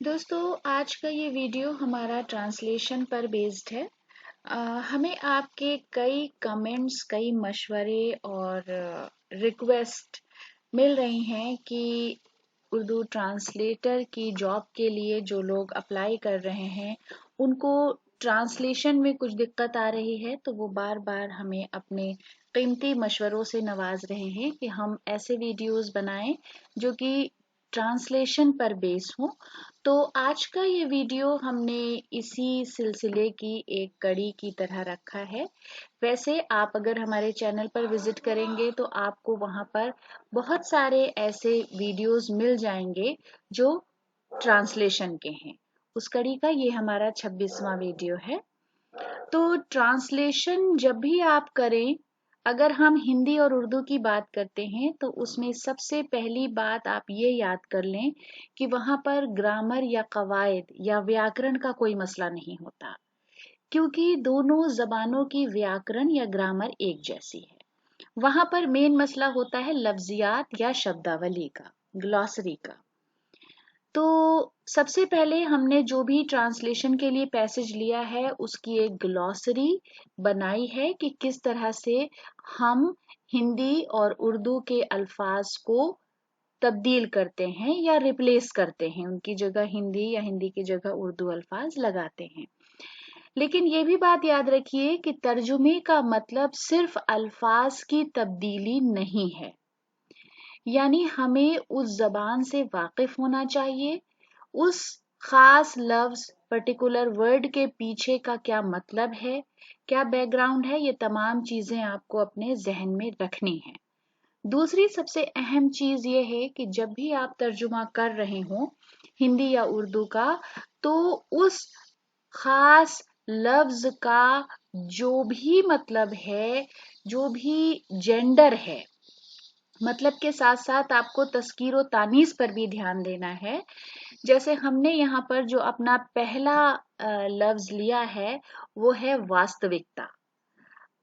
दोस्तों, आज का ये वीडियो हमारा ट्रांसलेशन पर बेस्ड है। हमें आपके कई कमेंट्स, कई मशवरे और रिक्वेस्ट मिल रही हैं कि उर्दू ट्रांसलेटर की जॉब के लिए जो लोग अप्लाई कर रहे हैं उनको ट्रांसलेशन में कुछ दिक्कत आ रही है, तो वो बार बार हमें अपने कीमती मशवरों से नवाज रहे हैं कि हम ऐसे वीडियोस बनाएं जो कि ट्रांसलेशन पर बेस हो। तो आज का ये वीडियो हमने इसी सिलसिले की एक कड़ी की तरह रखा है। वैसे आप अगर हमारे चैनल पर विजिट करेंगे तो आपको वहां पर बहुत सारे ऐसे वीडियोस मिल जाएंगे जो ट्रांसलेशन के हैं। उस कड़ी का ये हमारा 26वां वीडियो है। तो ट्रांसलेशन जब भी आप करें, अगर हम हिंदी और उर्दू की बात करते हैं तो उसमें सबसे पहली बात आप ये याद कर लें कि वहां पर ग्रामर या कवायद या व्याकरण का कोई मसला नहीं होता, क्योंकि दोनों जबानों की व्याकरण या ग्रामर एक जैसी है। वहां पर मेन मसला होता है लफ्जियात या शब्दावली का, ग्लॉसरी का। तो सबसे पहले हमने जो भी ट्रांसलेशन के लिए पैसेज लिया है उसकी एक ग्लॉसरी बनाई है कि किस तरह से हम हिंदी और उर्दू के अल्फाज को तब्दील करते हैं या रिप्लेस करते हैं, उनकी जगह हिंदी या हिंदी की जगह उर्दू अल्फाज लगाते हैं। लेकिन ये भी बात याद रखिए कि तर्जुमे का मतलब सिर्फ अल्फाज की तब्दीली नहीं है, यानी हमें उस जबान से वाकिफ होना चाहिए, उस खास लफ्ज, पर्टिकुलर वर्ड के पीछे का क्या मतलब है, क्या बैकग्राउंड है, ये तमाम चीजें आपको अपने जहन में रखनी है। दूसरी सबसे अहम चीज ये है कि जब भी आप तर्जुमा कर रहे हो हिंदी या उर्दू का, तो उस खास लफ्ज का जो भी मतलब है, जो भी जेंडर है, मतलब के साथ साथ आपको तस्कीर व तानीस पर भी ध्यान देना है। जैसे हमने यहाँ पर जो अपना पहला लफ्ज लिया है वो है वास्तविकता।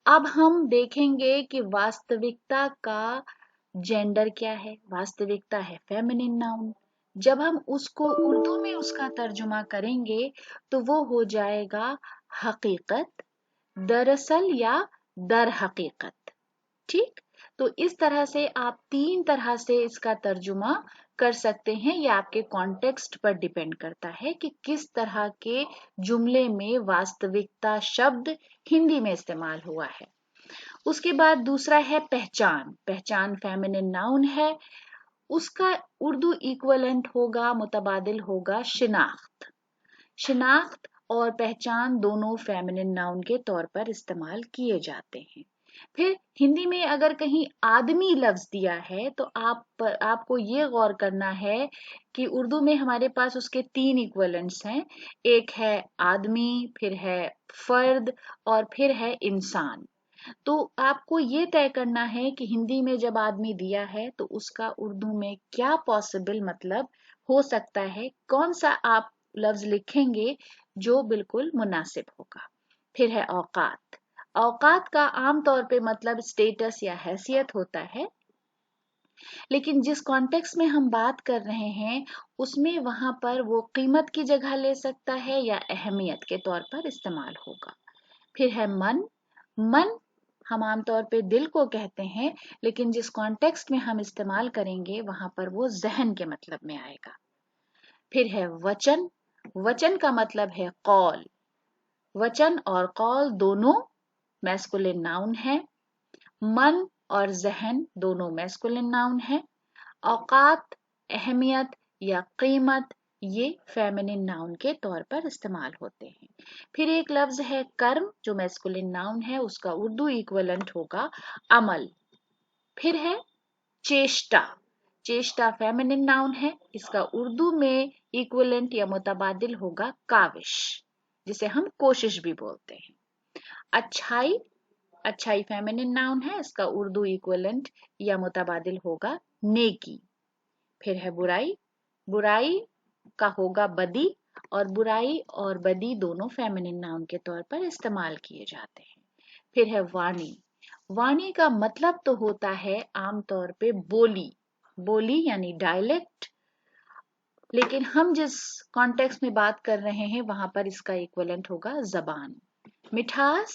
अब हम देखेंगे कि वास्तविकता का जेंडर क्या है। वास्तविकता है फेमिनिन नाउन। जब हम उसको उर्दू में उसका तर्जुमा करेंगे तो वो हो जाएगा हकीकत, दरअसल या दर हकीकत। ठीक। तो इस तरह से आप तीन तरह से इसका तर्जुमा कर सकते हैं। यह आपके कॉन्टेक्स्ट पर डिपेंड करता है कि किस तरह के जुमले में वास्तविकता शब्द हिंदी में इस्तेमाल हुआ है। उसके बाद दूसरा है पहचान। पहचान फेमिनिन नाउन है, उसका उर्दू इक्विवेलेंट होगा, मुतबादिल होगा शिनाख्त। शिनाख्त और पहचान दोनों फेमिनिन नाउन के तौर पर इस्तेमाल किए जाते हैं। फिर हिंदी में अगर कहीं आदमी लफ्ज दिया है तो आपको ये गौर करना है कि उर्दू में हमारे पास उसके तीन इक्विवेलेंट्स हैं। एक है आदमी, फिर है फर्द और फिर है इंसान। तो आपको ये तय करना है कि हिंदी में जब आदमी दिया है तो उसका उर्दू में क्या पॉसिबल मतलब हो सकता है, कौन सा आप लफ्ज लिखेंगे जो बिल्कुल मुनासिब होगा। फिर है औकात। औकात का आम तौर पे मतलब स्टेटस या हैसियत होता है, लेकिन जिस कॉन्टेक्स्ट में हम बात कर रहे हैं उसमें वहां पर वो कीमत की जगह ले सकता है या अहमियत के तौर पर इस्तेमाल होगा। फिर है मन। मन हम आमतौर पे दिल को कहते हैं, लेकिन जिस कॉन्टेक्स्ट में हम इस्तेमाल करेंगे वहां पर वो जहन के मतलब में आएगा। फिर है वचन। वचन का मतलब है कौल। वचन और कौल दोनों मैस्कुलिन नाउन है। मन और जहन दोनों मैस्कुलिन नाउन है। औकात, अहमियत या कीमत ये फेमिनिन नाउन के तौर पर इस्तेमाल होते हैं। फिर एक लफ्ज है कर्म जो मैस्कुलिन नाउन है, उसका उर्दू इक्विवेलेंट होगा अमल। फिर है चेष्टा। चेष्टा फेमिनिन नाउन है, इसका उर्दू में इक्विवेलेंट या मुतबादिल होगा काविश, जिसे हम कोशिश भी बोलते हैं। अच्छाई। अच्छाई फेमिनिन नाउन है, इसका उर्दू इक्विवेलेंट या मुतबादिल होगा नेकी। फिर है बुराई। बुराई का होगा बदी, और बुराई और बदी दोनों फेमिनिन नाउन के तौर पर इस्तेमाल किए जाते हैं। फिर है वाणी। वाणी का मतलब तो होता है आमतौर पे बोली। बोली यानी डायलेक्ट। लेकिन हम जिस कॉन्टेक्स्ट में बात कर रहे हैं वहां पर इसका इक्विवेलेंट होगा जबान। मिठास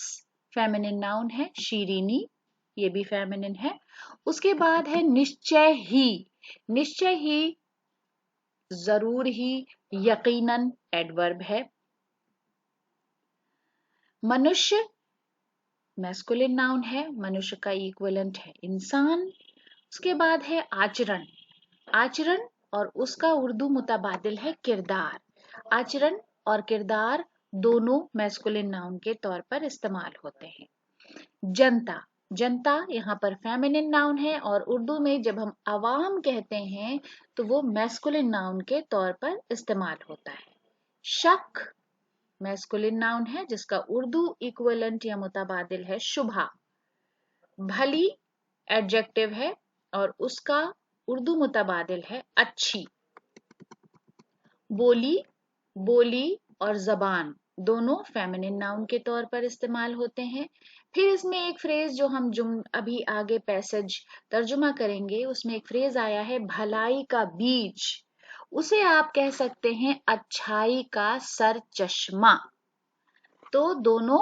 फेमिनिन नाउन है, शीरीनी ये भी फेमिनिन है। उसके बाद है निश्चय ही। निश्चय ही, जरूर ही, यकीनन एडवर्ब है। मनुष्य मैस्कुलिन नाउन है, मनुष्य का इक्विवेलेंट है इंसान। उसके बाद है आचरण। आचरण और उसका उर्दू मुतबादिल है किरदार। आचरण और किरदार दोनों मैस्कुलिन नाउन के तौर पर इस्तेमाल होते हैं। जनता, जनता यहाँ पर फेमिनिन नाउन है और उर्दू में जब हम अवाम कहते हैं तो वो मैस्कुलिन नाउन के तौर पर इस्तेमाल होता है। शक मैस्कुलिन नाउन है जिसका उर्दू इक्विवेलेंट या मुतबादिल है शुभा। भली एडजेक्टिव है और उसका उर्दू मुतबादिल है अच्छी। बोली, बोली और जबान दोनों फेमिनिन नाउन के तौर पर इस्तेमाल होते हैं। फिर इसमें एक फ्रेज जो हम अभी आगे पैसेज तर्जुमा करेंगे उसमें एक फ्रेज आया है भलाई का बीज। उसे आप कह सकते हैं अच्छाई का सर चश्मा। तो दोनों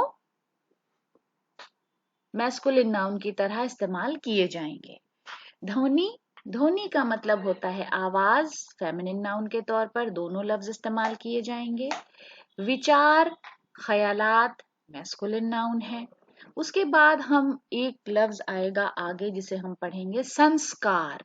मैस्कुलिन नाउन की तरह इस्तेमाल किए जाएंगे। ध्वनि, ध्वनि का मतलब होता है आवाज, फेमिनिन नाउन के तौर पर दोनों लफ्ज इस्तेमाल किए जाएंगे। विचार, ख्यालात मैस्कुलिन नाउन है। उसके बाद हम एक लफ्ज आएगा आगे जिसे हम पढ़ेंगे संस्कार।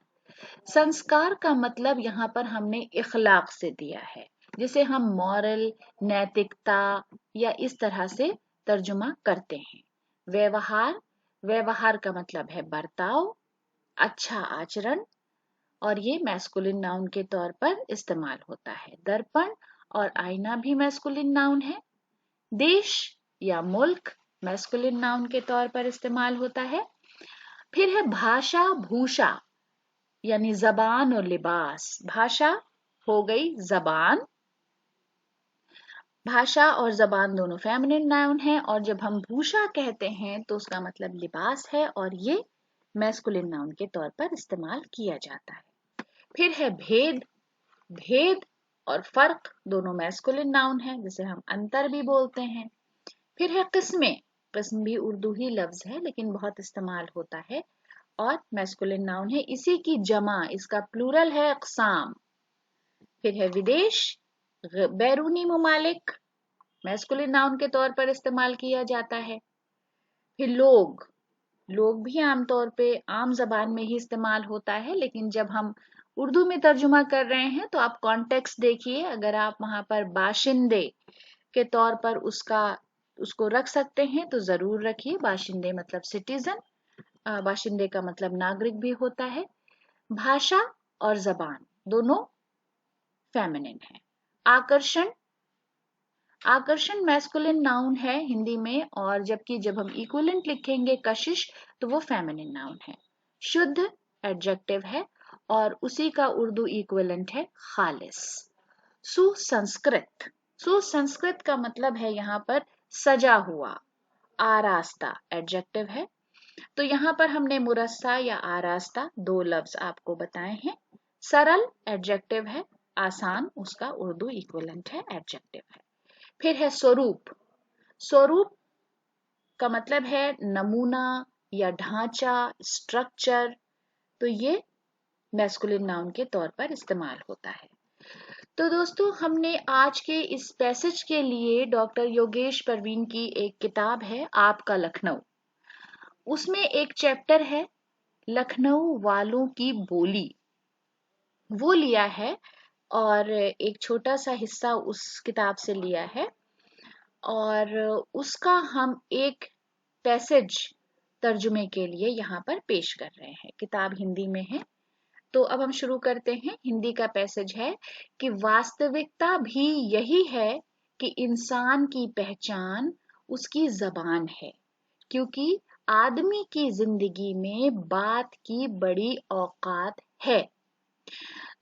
संस्कार का मतलब यहाँ पर हमने इखलाक से दिया है, जिसे हम मॉरल, नैतिकता या इस तरह से तर्जुमा करते हैं। व्यवहार, व्यवहार का मतलब है बर्ताव, अच्छा आचरण और ये मैस्कुलिन नाउन के तौर पर इस्तेमाल होता है। दर्पण और आईना भी मैस्कुलिन नाउन है। देश या मुल्क मैस्कुलिन नाउन के तौर पर इस्तेमाल होता है। फिर है भाषा भूषा यानी जबान और लिबास। भाषा हो गई जबान, भाषा और जबान दोनों फेमिनिन नाउन है और जब हम भूषा कहते हैं तो उसका मतलब लिबास है और ये मैस्कुलिन नाउन के तौर पर इस्तेमाल किया जाता है। फिर है भेद, भेद और फर्क दोनों मैस्कुलिन नाउन है जिसे हम अंतर भी बोलते हैं। फिर है किस्में, किस्म भी उर्दू ही लफ्ज है लेकिन बहुत इस्तेमाल होता है और मैस्कुलिन नाउन है। इसी की जमा, इसका प्लूरल है अक़साम। फिर है विदेश, बैरूनी ममालिक मैस्कुलिन नाउन के तौर पर इस्तेमाल किया जाता है। फिर लोग, लोग भी आमतौर पे आम जबान में ही इस्तेमाल होता है लेकिन जब हम उर्दू में तर्जुमा कर रहे हैं तो आप कॉन्टेक्स्ट देखिए। अगर आप वहां पर बाशिंदे के तौर पर उसको रख सकते हैं तो जरूर रखिए। बाशिंदे मतलब सिटीजन, बाशिंदे का मतलब नागरिक भी होता है। भाषा और जबान दोनों फेमिनिन है। आकर्षण, आकर्षण मैस्कुलिन नाउन है हिंदी में और जबकि जब हम इक्विवेलेंट लिखेंगे कशिश तो वो फेमिनिन नाउन है। शुद्ध एडजेक्टिव है और उसी का उर्दू इक्विवेलेंट है खालिस। सुसंस्कृत, सुसंस्कृत का मतलब है यहाँ पर सजा हुआ, आरास्ता एडजेक्टिव है। तो यहाँ पर हमने मुरस्सा या आरास्ता दो लफ्ज आपको बताए हैं। सरल एडजेक्टिव है, आसान उसका उर्दू इक्विवेलेंट है, एडजेक्टिव है। फिर है स्वरूप, स्वरूप का मतलब है नमूना या ढांचा, स्ट्रक्चर। तो ये मैस्कुलिन नाउन के तौर पर इस्तेमाल होता है। तो दोस्तों हमने आज के इस पैसेज के लिए डॉक्टर योगेश परवीन की एक किताब है आपका लखनऊ, उसमें एक चैप्टर है लखनऊ वालों की बोली, वो लिया है और एक छोटा सा हिस्सा उस किताब से लिया है और उसका हम एक पैसेज तर्जुमे के लिए यहाँ पर पेश कर रहे हैं। किताब हिंदी में है तो अब हम शुरू करते हैं। हिंदी का पैसेज है कि वास्तविकता भी यही है कि इंसान की पहचान उसकी जबान है, क्योंकि आदमी की जिंदगी में बात की बड़ी औकात है।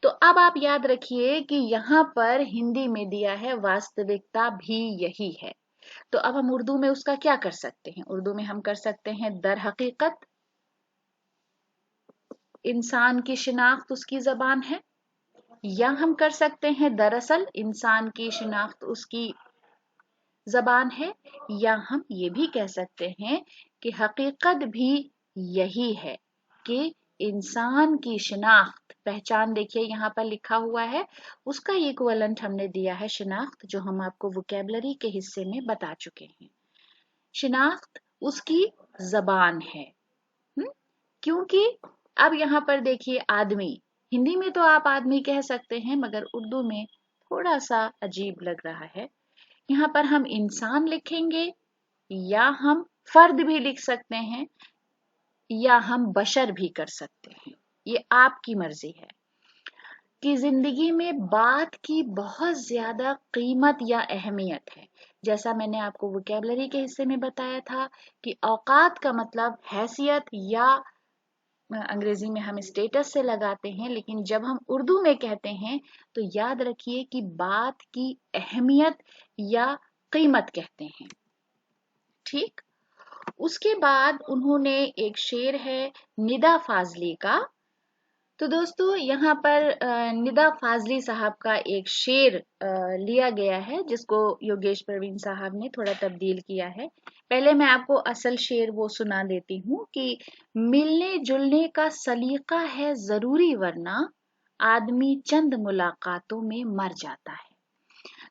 तो अब आप याद रखिए कि यहाँ पर हिंदी में दिया है वास्तविकता भी यही है। तो अब हम उर्दू में उसका क्या कर सकते हैं? उर्दू में हम कर सकते हैं दर हकीकत इंसान की शिनाख्त उसकी जबान है, या हम कर सकते हैं दरअसल इंसान की शिनाख्त उसकी जबान है, या हम ये भी कह सकते हैं कि हकीकत भी यही है कि इंसान की शिनाख्त पहचान, देखिए यहाँ पर लिखा हुआ है, उसका इक्विवेलेंट हमने दिया है शिनाख्त, जो हम आपको वोकैबुलरी के हिस्से में बता चुके हैं। शिनाख्त उसकी जबान है। क्योंकि अब यहाँ पर देखिए आदमी, हिंदी में तो आप आदमी कह सकते हैं मगर उर्दू में थोड़ा सा अजीब लग रहा है। यहाँ पर हम इंसान लिखेंगे या हम फर्द भी लिख सकते हैं या हम बशर भी कर सकते हैं, ये आपकी मर्जी है। कि जिंदगी में बात की बहुत ज्यादा कीमत या अहमियत है। जैसा मैंने आपको वोकैबुलरी के हिस्से में बताया था कि औकात का मतलब हैसियत या अंग्रेजी में हम स्टेटस से लगाते हैं, लेकिन जब हम उर्दू में कहते हैं तो याद रखिए कि बात की अहमियत या कीमत कहते हैं। ठीक। उसके बाद उन्होंने एक शेर है निदा फाजली का। तो दोस्तों यहाँ पर निदा फाजली साहब का एक शेर लिया गया है, जिसको योगेश प्रवीण साहब ने थोड़ा तब्दील किया है। पहले मैं आपको असल शेर वो सुना देती हूँ कि मिलने जुलने का सलीका है जरूरी, वरना आदमी चंद मुलाकातों में मर जाता है।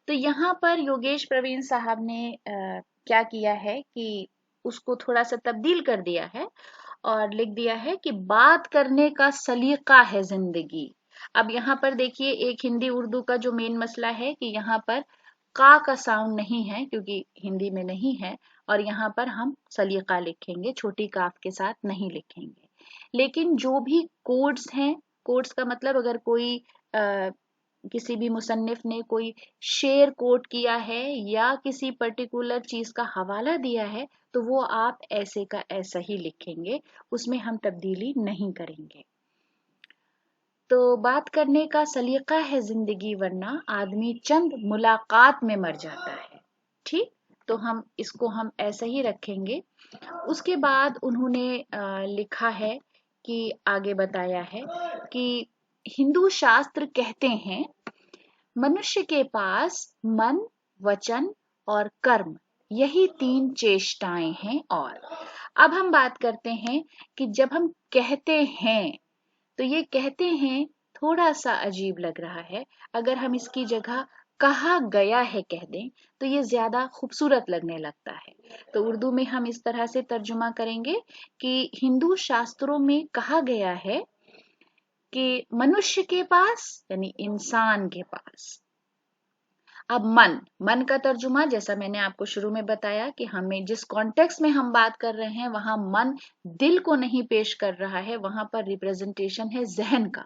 तो यहाँ पर योगेश प्रवीण साहब ने क्या किया है कि उसको थोड़ा सा तब्दील कर दिया है और लिख दिया है कि बात करने का सलीका है जिंदगी। अब यहाँ पर देखिए एक हिंदी उर्दू का जो मेन मसला है कि यहाँ पर का साउंड नहीं है क्योंकि हिंदी में नहीं है, और यहाँ पर हम सलीका लिखेंगे, छोटी काफ के साथ नहीं लिखेंगे। लेकिन जो भी कोड्स हैं, कोड्स का मतलब अगर कोई किसी भी मुसन्निफ ने कोई शेर कोट किया है या किसी पर्टिकुलर चीज का हवाला दिया है तो वो आप ऐसे का ऐसा ही लिखेंगे, उसमें हम तब्दीली नहीं करेंगे। तो बात करने का सलीका है जिंदगी, वरना आदमी चंद मुलाकात में मर जाता है। ठीक। तो हम इसको हम ऐसा ही रखेंगे। उसके बाद उन्होंने लिखा है कि आगे बताया है कि हिंदू शास्त्र कहते हैं मनुष्य के पास मन, वचन और कर्म, यही तीन चेष्टाएं हैं। और अब हम बात करते हैं कि जब हम कहते हैं तो ये कहते हैं थोड़ा सा अजीब लग रहा है। अगर हम इसकी जगह कहा गया है कह दें तो ये ज्यादा खूबसूरत लगने लगता है। तो उर्दू में हम इस तरह से तर्जुमा करेंगे कि हिंदू शास्त्रों में कहा गया है कि मनुष्य के पास यानी इंसान के पास। अब मन, मन का तर्जुमा जैसा मैंने आपको शुरू में बताया कि हमें जिस कॉन्टेक्स्ट में हम बात कर रहे हैं वहां मन दिल को नहीं पेश कर रहा है, वहां पर रिप्रेजेंटेशन है जहन का।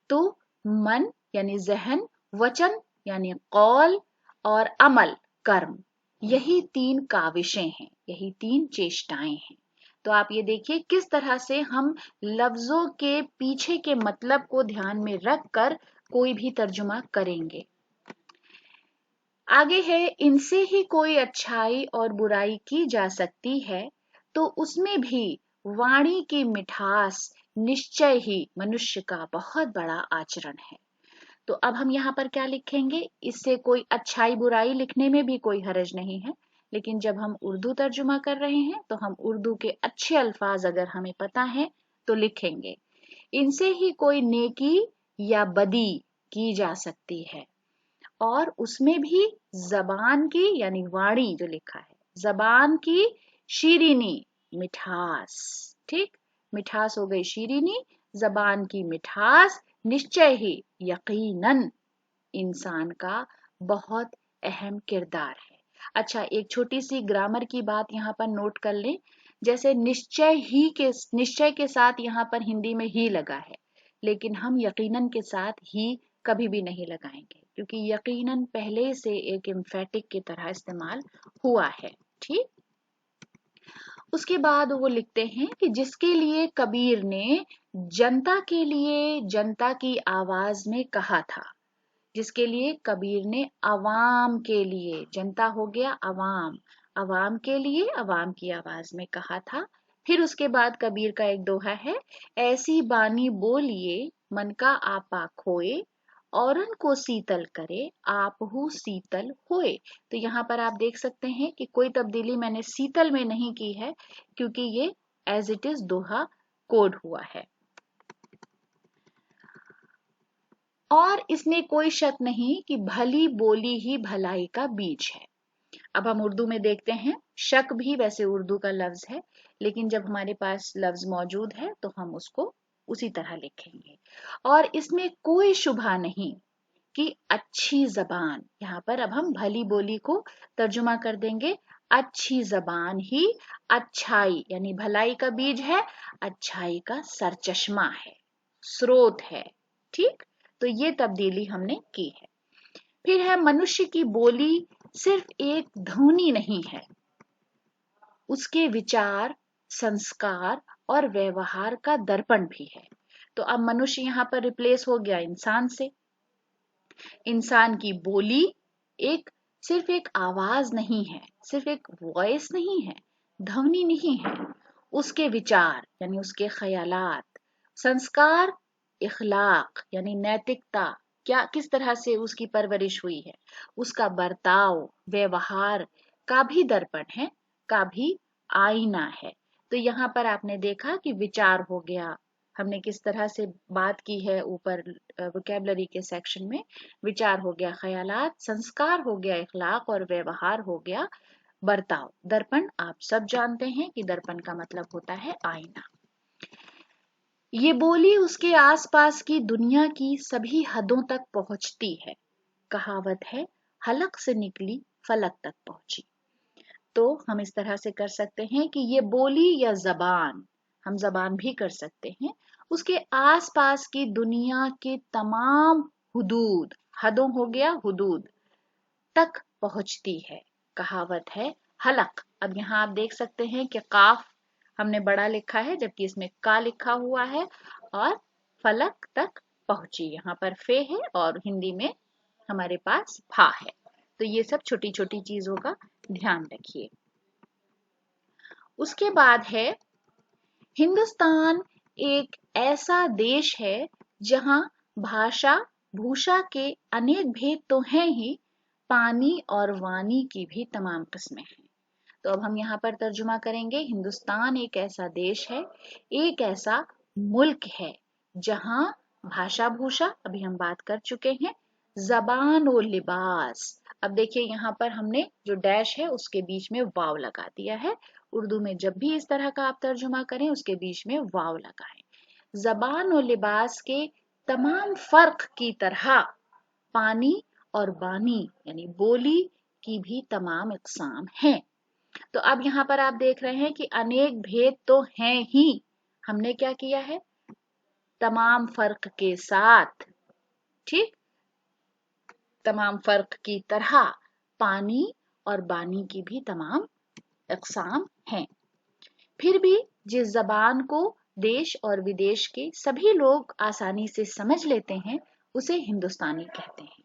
तो मन यानी जहन, वचन यानी कौल, और अमल कर्म, यही तीन काविशें हैं, यही तीन चेष्टाएं हैं। तो आप ये देखिए किस तरह से हम लफ्जों के पीछे के मतलब को ध्यान में रखकर कोई भी तर्जुमा करेंगे। आगे है इनसे ही कोई अच्छाई और बुराई की जा सकती है, तो उसमें भी वाणी की मिठास निश्चय ही मनुष्य का बहुत बड़ा आचरण है। तो अब हम यहाँ पर क्या लिखेंगे, इससे कोई अच्छाई बुराई लिखने में भी कोई हर्ज नहीं है, लेकिन जब हम उर्दू तर्जुमा कर रहे हैं तो हम उर्दू के अच्छे अल्फाज अगर हमें पता है तो लिखेंगे। इनसे ही कोई नेकी या बदी की जा सकती है, और उसमें भी जबान की यानी वाणी जो लिखा है, जबान की शीरीनी मिठास। ठीक। मिठास हो गई शीरीनी, जबान की मिठास निश्चय ही यकीनन इंसान का बहुत अहम किरदार है। अच्छा, एक छोटी सी ग्रामर की बात यहाँ पर नोट कर लें। जैसे निश्चय के साथ यहाँ पर हिंदी में ही लगा है, लेकिन हम यकीनन के साथ ही कभी भी नहीं लगाएंगे क्योंकि यकीनन पहले से एक एम्फेटिक की तरह इस्तेमाल हुआ है। ठीक। उसके बाद वो लिखते हैं कि जिसके लिए कबीर ने जनता के लिए जनता की आवाज में कहा था, जिसके लिए कबीर ने अवाम के लिए, जनता हो गया अवाम, अवाम के लिए अवाम की आवाज में कहा था। फिर उसके बाद कबीर का एक दोहा है, ऐसी बानी बोलिए मन का आपा खोए, औरन को शीतल करे आपहु शीतल होए। तो यहाँ पर आप देख सकते हैं कि कोई तब्दीली मैंने शीतल में नहीं की है, क्योंकि ये एज इट इज दोहा कोड हुआ है। और इसमें कोई शक नहीं कि भली बोली ही भलाई का बीज है। अब हम उर्दू में देखते हैं, शक भी वैसे उर्दू का लफ्ज है, लेकिन जब हमारे पास लफ्ज मौजूद है तो हम उसको उसी तरह लिखेंगे। और इसमें कोई शुबा नहीं कि अच्छी जबान, यहाँ पर अब हम भली बोली को तर्जुमा कर देंगे, अच्छी जबान ही अच्छाई यानी भलाई का बीज है, अच्छाई का सरचश्मा है, स्रोत है। ठीक, तो ये तब्दीली हमने की है। फिर है मनुष्य की बोली सिर्फ एक ध्वनि नहीं है, उसके विचार, संस्कार और व्यवहार का दर्पण भी है। तो अब मनुष्य यहाँ पर रिप्लेस हो गया इंसान से। इंसान की बोली एक सिर्फ एक आवाज नहीं है, सिर्फ एक वॉइस नहीं है, ध्वनि नहीं है। उसके विचार यानी उसके ख्यालात, संस्कार, इखलाक यानी नैतिकता, क्या किस तरह से उसकी परवरिश हुई है, उसका बर्ताव, व्यवहार का भी दर्पण है, का भी आईना है। तो यहाँ पर आपने देखा कि विचार हो गया, हमने किस तरह से बात की है ऊपर वोकैबुलरी के सेक्शन में। विचार हो गया ख्यालात, संस्कार हो गया इखलाक और व्यवहार हो गया बर्ताव। दर्पण आप सब जानते हैं कि दर्पण का मतलब होता है आईना। ये बोली उसके आसपास की दुनिया की सभी हदों तक पहुंचती है। कहावत है, हलक से निकली फलक तक पहुंची। तो हम इस तरह से कर सकते हैं कि ये बोली या जबान, हम जबान भी कर सकते हैं, उसके आसपास की दुनिया के तमाम हुदूद, हदों हो गया हुदूद, तक पहुंचती है। कहावत है हलक। अब यहाँ आप देख सकते हैं कि काफ हमने बड़ा लिखा है, जबकि इसमें का लिखा हुआ है, और फलक तक पहुंची यहाँ पर फे है और हिंदी में हमारे पास फा है। तो ये सब छोटी छोटी चीजों का ध्यान रखिए। उसके बाद है, हिंदुस्तान एक ऐसा देश है जहां भाषा भूषा के अनेक भेद तो हैं ही, पानी और वानी की भी तमाम किस्में हैं। तो अब हम यहाँ पर तर्जुमा करेंगे, हिंदुस्तान एक ऐसा देश है, एक ऐसा मुल्क है जहां भाषा भूषा अभी हम बात कर चुके हैं, जबान और लिबास। अब देखिए यहाँ पर हमने जो डैश है उसके बीच में वाव लगा दिया है। उर्दू में जब भी इस तरह का आप तर्जुमा करें उसके बीच में वाव लगाएं। जबान और लिबास के तमाम फर्क की तरह पानी और बानी यानी बोली की भी तमाम इकसाम हैं। तो अब यहाँ पर आप देख रहे हैं कि अनेक भेद तो हैं ही, हमने क्या किया है, तमाम फर्क के साथ, ठीक, तमाम फर्क की तरह पानी और बानी की भी तमाम इकसाम हैं। फिर भी जिस जबान को देश और विदेश के सभी लोग आसानी से समझ लेते हैं उसे हिंदुस्तानी कहते हैं।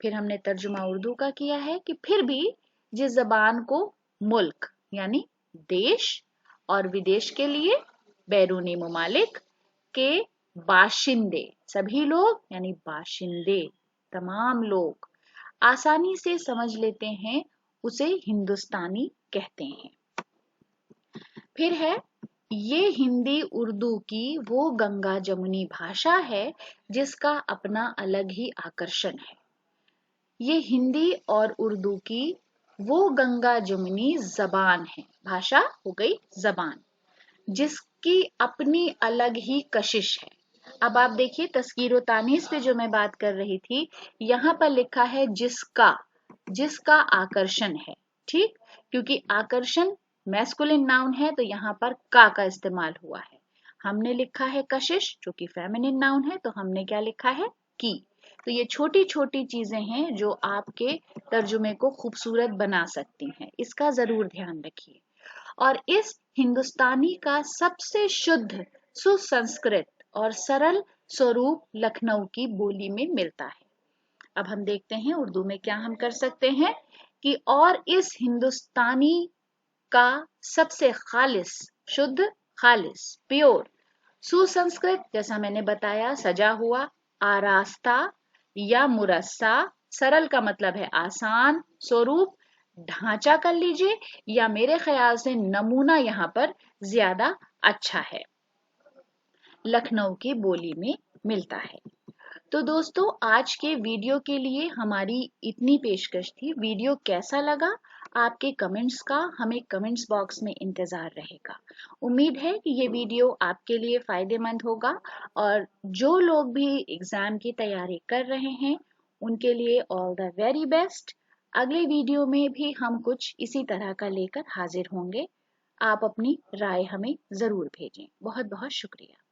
फिर हमने तर्जुमा उर्दू का किया है कि फिर भी जिस जबान को मुल्क यानी देश और विदेश के लिए बैरूनी ममालिक के बाशिंदे, सभी लोग यानी बाशिंदे तमाम लोग आसानी से समझ लेते हैं, उसे हिंदुस्तानी कहते हैं। फिर है, ये हिंदी उर्दू की वो गंगा जमुनी भाषा है जिसका अपना अलग ही आकर्षण है। ये हिंदी और उर्दू की वो गंगा जमुनी जबान है, भाषा हो गई जबान, जिसकी अपनी अलग ही कशिश है। अब आप देखिए तस्कीर तानीस पे जो मैं बात कर रही थी, यहाँ पर लिखा है जिसका, जिसका आकर्षण है, ठीक, क्योंकि आकर्षण मैस्कुलिन नाउन है तो यहाँ पर का इस्तेमाल हुआ है। हमने लिखा है कशिश जो कि फेमिनिन नाउन है, तो हमने क्या लिखा है, की। तो ये छोटी छोटी चीजें हैं जो आपके तर्जुमे को खूबसूरत बना सकती हैं, इसका जरूर ध्यान रखिए। और इस हिंदुस्तानी का सबसे शुद्ध, सुसंस्कृत और सरल स्वरूप लखनऊ की बोली में मिलता है। अब हम देखते हैं उर्दू में क्या हम कर सकते हैं कि, और इस हिंदुस्तानी का सबसे खालिस, शुद्ध, खालिस, प्योर, सुसंस्कृत, जैसा मैंने बताया, सजा हुआ, आरास्ता, या मुरस्सा, सरल का मतलब है आसान, स्वरूप ढांचा कर लीजिए, या मेरे ख्याल से नमूना यहाँ पर ज्यादा अच्छा है, लखनऊ की बोली में मिलता है। तो दोस्तों आज के वीडियो के लिए हमारी इतनी पेशकश थी। वीडियो कैसा लगा, आपके कमेंट्स का हमें कमेंट्स बॉक्स में इंतजार रहेगा। उम्मीद है कि ये वीडियो आपके लिए फायदेमंद होगा, और जो लोग भी एग्जाम की तैयारी कर रहे हैं उनके लिए ऑल द वेरी बेस्ट। अगले वीडियो में भी हम कुछ इसी तरह का लेकर हाजिर होंगे। आप अपनी राय हमें जरूर भेजें। बहुत बहुत शुक्रिया।